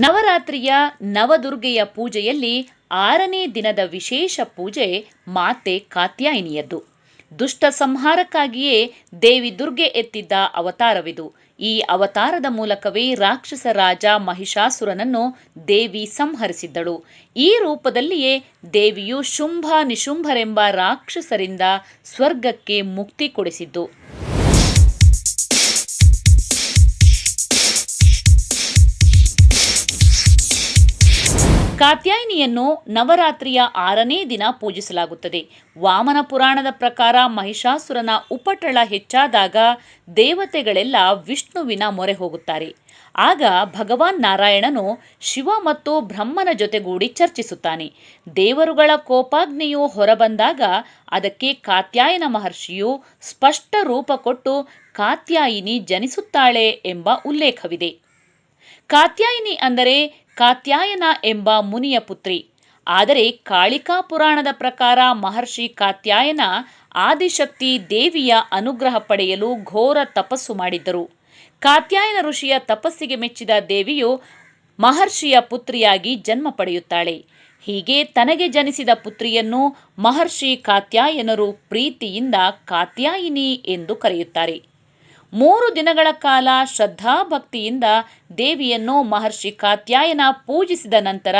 ನವರಾತ್ರಿಯ ನವದುರ್ಗೆಯ ಪೂಜೆಯಲ್ಲಿ 6ನೇ ದಿನದ ವಿಶೇಷ ಪೂಜೆ ಮಾತೆ ಕಾತ್ಯಾಯಿನಿಯದ್ದು. ದುಷ್ಟ ಸಂಹಾರಕ್ಕಾಗಿಯೇ ದೇವಿ ದುರ್ಗೆ ಎತ್ತಿದ್ದ ಅವತಾರವಿದು. ಈ ಅವತಾರದ ಮೂಲಕವೇ ರಾಕ್ಷಸ ರಾಜ ಮಹಿಷಾಸುರನನ್ನು ದೇವಿ ಸಂಹರಿಸಿದ್ದಳು. ಈ ರೂಪದಲ್ಲಿಯೇ ದೇವಿಯು ಶುಂಭ ನಿಶುಂಭರೆಂಬ ರಾಕ್ಷಸರಿಂದ ಸ್ವರ್ಗಕ್ಕೆ ಮುಕ್ತಿ ಕೊಡಿಸಿದ್ದು. ಕಾತ್ಯಾಯಿನಿಯನ್ನು ನವರಾತ್ರಿಯ 6ನೇ ದಿನ ಪೂಜಿಸಲಾಗುತ್ತದೆ. ವಾಮನ ಪುರಾಣದ ಪ್ರಕಾರ ಮಹಿಷಾಸುರನ ಉಪಟಳ ಹೆಚ್ಚಾದಾಗ ದೇವತೆಗಳೆಲ್ಲ ವಿಷ್ಣುವಿನ ಮೊರೆ ಹೋಗುತ್ತಾರೆ. ಆಗ ಭಗವಾನ್ ನಾರಾಯಣನು ಶಿವ ಮತ್ತು ಬ್ರಹ್ಮನ ಜೊತೆಗೂಡಿ ಚರ್ಚಿಸುತ್ತಾನೆ. ದೇವರುಗಳ ಕೋಪಾಗ್ನಿಯು ಹೊರಬಂದಾಗ ಅದಕ್ಕೆ ಕಾತ್ಯಾಯನ ಮಹರ್ಷಿಯು ಸ್ಪಷ್ಟ ರೂಪ ಕೊಟ್ಟು ಕಾತ್ಯಾಯಿನಿ ಜನಿಸುತ್ತಾಳೆ ಎಂಬ ಉಲ್ಲೇಖವಿದೆ. ಕಾತ್ಯಾಯಿನಿ ಅಂದರೆ ಕಾತ್ಯಾಯನ ಎಂಬ ಮುನಿಯ ಪುತ್ರಿ. ಆದರೆ ಕಾಳಿಕಾ ಪುರಾಣದ ಪ್ರಕಾರ ಮಹರ್ಷಿ ಕಾತ್ಯಾಯನ ಆದಿಶಕ್ತಿ ದೇವಿಯ ಅನುಗ್ರಹ ಪಡೆಯಲು ಘೋರ ತಪಸ್ಸು ಮಾಡಿದ್ದರು. ಕಾತ್ಯಾಯನ ಋಷಿಯ ತಪಸ್ಸಿಗೆ ಮೆಚ್ಚಿದ ದೇವಿಯು ಮಹರ್ಷಿಯ ಪುತ್ರಿಯಾಗಿ ಜನ್ಮ ಪಡೆಯುತ್ತಾಳೆ. ಹೀಗೆ ತನಗೆ ಜನಿಸಿದ ಪುತ್ರಿಯನ್ನು ಮಹರ್ಷಿ ಕಾತ್ಯಾಯನರು ಪ್ರೀತಿಯಿಂದ ಕಾತ್ಯಾಯಿನಿ ಎಂದು ಕರೆಯುತ್ತಾರೆ. 3 ದಿನಗಳ ಕಾಲ ಶ್ರದ್ಧಾಭಕ್ತಿಯಿಂದ ದೇವಿಯನ್ನು ಮಹರ್ಷಿ ಕಾತ್ಯಾಯನ ಪೂಜಿಸಿದ ನಂತರ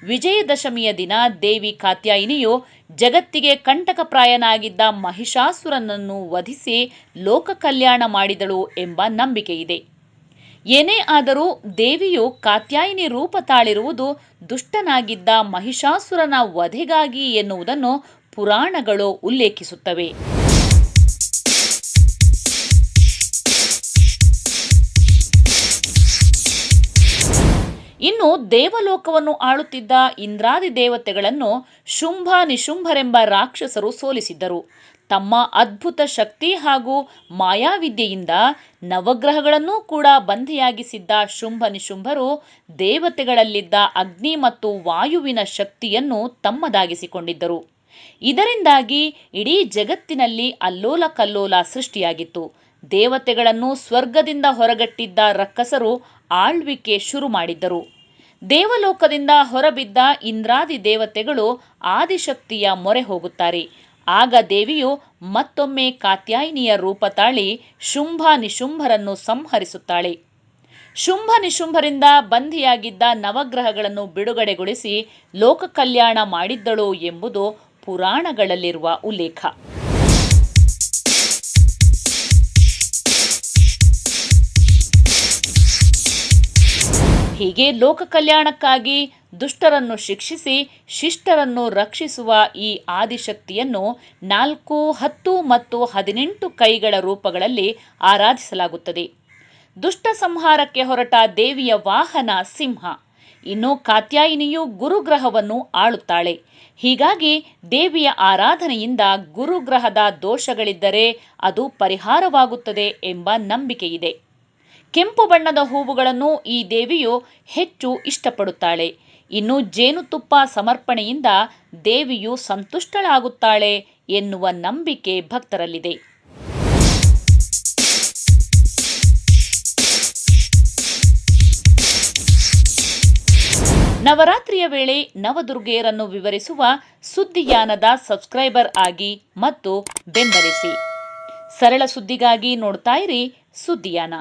ವಿಜಯದಶಮಿಯ ದಿನ ದೇವಿ ಕಾತ್ಯಾಯಿನಿಯು ಜಗತ್ತಿಗೆ ಕಂಟಕಪ್ರಾಯನಾಗಿದ್ದ ಮಹಿಷಾಸುರನನ್ನು ವಧಿಸಿ ಲೋಕ ಕಲ್ಯಾಣ ಮಾಡಿದಳು ಎಂಬ ನಂಬಿಕೆಯಿದೆ. ಏನೇ ಆದರೂ ದೇವಿಯು ಕಾತ್ಯಾಯಿನಿ ರೂಪ ತಾಳಿರುವುದು ದುಷ್ಟನಾಗಿದ್ದ ಮಹಿಷಾಸುರನ ವಧೆಗಾಗಿ ಎನ್ನುವುದನ್ನು ಪುರಾಣಗಳು ಉಲ್ಲೇಖಿಸುತ್ತವೆ. ಇನ್ನು ದೇವಲೋಕವನ್ನು ಆಳುತ್ತಿದ್ದ ಇಂದ್ರಾದಿ ದೇವತೆಗಳನ್ನು ಶುಂಭ ನಿಶುಂಭರೆಂಬ ರಾಕ್ಷಸರು ಸೋಲಿಸಿದ್ದರು. ತಮ್ಮ ಅದ್ಭುತ ಶಕ್ತಿ ಹಾಗೂ ಮಾಯಾವಿದ್ಯೆಯಿಂದ ನವಗ್ರಹಗಳನ್ನೂ ಕೂಡ ಬಂಧಿಯಾಗಿಸಿದ್ದ ಶುಂಭ ನಿಶುಂಭರು ದೇವತೆಗಳಲ್ಲಿದ್ದ ಅಗ್ನಿ ಮತ್ತು ವಾಯುವಿನ ಶಕ್ತಿಯನ್ನು ತಮ್ಮದಾಗಿಸಿಕೊಂಡಿದ್ದರು. ಇದರಿಂದಾಗಿ ಇಡೀ ಜಗತ್ತಿನಲ್ಲಿ ಅಲ್ಲೋಲ ಕಲ್ಲೋಲ ಸೃಷ್ಟಿಯಾಗಿತ್ತು. ದೇವತೆಗಳನ್ನು ಸ್ವರ್ಗದಿಂದ ಹೊರಗಟ್ಟಿದ್ದ ರಕ್ಕಸರು ಆಳ್ವಿಕೆ ಶುರು ಮಾಡಿದ್ದರು. ದೇವಲೋಕದಿಂದ ಹೊರಬಿದ್ದ ಇಂದ್ರಾದಿ ದೇವತೆಗಳು ಆದಿಶಕ್ತಿಯ ಮೊರೆ ಹೋಗುತ್ತಾರೆ. ಆಗ ದೇವಿಯು ಮತ್ತೊಮ್ಮೆ ಕಾತ್ಯಾಯಿನಿಯ ರೂಪ ತಾಳಿ ಶುಂಭ ನಿಶುಂಭರನ್ನು ಸಂಹರಿಸುತ್ತಾಳೆ. ಶುಂಭ ನಿಶುಂಭರಿಂದ ಬಂಧಿಯಾಗಿದ್ದ ನವಗ್ರಹಗಳನ್ನು ಬಿಡುಗಡೆಗೊಳಿಸಿ ಲೋಕ ಕಲ್ಯಾಣ ಮಾಡಿದ್ದಳು ಎಂಬುದು ಪುರಾಣಗಳಲ್ಲಿರುವ ಉಲ್ಲೇಖ. ಹೀಗೆ ಲೋಕ ಕಲ್ಯಾಣಕ್ಕಾಗಿ ದುಷ್ಟರನ್ನು ಶಿಕ್ಷಿಸಿ ಶಿಷ್ಟರನ್ನು ರಕ್ಷಿಸುವ ಈ ಆದಿಶಕ್ತಿಯನ್ನು 4, 10 ಮತ್ತು 18 ಕೈಗಳ ರೂಪಗಳಲ್ಲಿ ಆರಾಧಿಸಲಾಗುತ್ತದೆ. ದುಷ್ಟ ಸಂಹಾರಕ್ಕೆ ಹೊರಟ ದೇವಿಯ ವಾಹನ ಸಿಂಹ. ಇನ್ನು ಕಾತ್ಯಾಯಿನಿಯು ಗುರುಗ್ರಹವನ್ನು ಆಳುತ್ತಾಳೆ. ಹೀಗಾಗಿ ದೇವಿಯ ಆರಾಧನೆಯಿಂದ ಗುರುಗ್ರಹದ ದೋಷಗಳಿದ್ದರೆ ಅದು ಪರಿಹಾರವಾಗುತ್ತದೆ ಎಂಬ ನಂಬಿಕೆಯಿದೆ. ಕೆಂಪು ಬಣ್ಣದ ಹೂವುಗಳನ್ನು ಈ ದೇವಿಯು ಹೆಚ್ಚು ಇಷ್ಟಪಡುತ್ತಾಳೆ. ಇನ್ನು ಜೇನುತುಪ್ಪ ಸಮರ್ಪಣೆಯಿಂದ ದೇವಿಯು ಸಂತುಷ್ಟಳಾಗುತ್ತಾಳೆ ಎನ್ನುವ ನಂಬಿಕೆ ಭಕ್ತರಲ್ಲಿದೆ. ನವರಾತ್ರಿಯ ವೇಳೆ ನವದುರ್ಗೆಯರನ್ನು ವಿವರಿಸುವ ಸುದ್ದಿಯಾನದ ಸಬ್ಸ್ಕ್ರೈಬರ್ ಆಗಿ ಮತ್ತು ಬೆಂಬಲಿಸಿ. ಸರಳ ಸುದ್ದಿಗಾಗಿ ನೋಡ್ತಾ ಇರಿ ಸುದ್ದಿಯಾನ.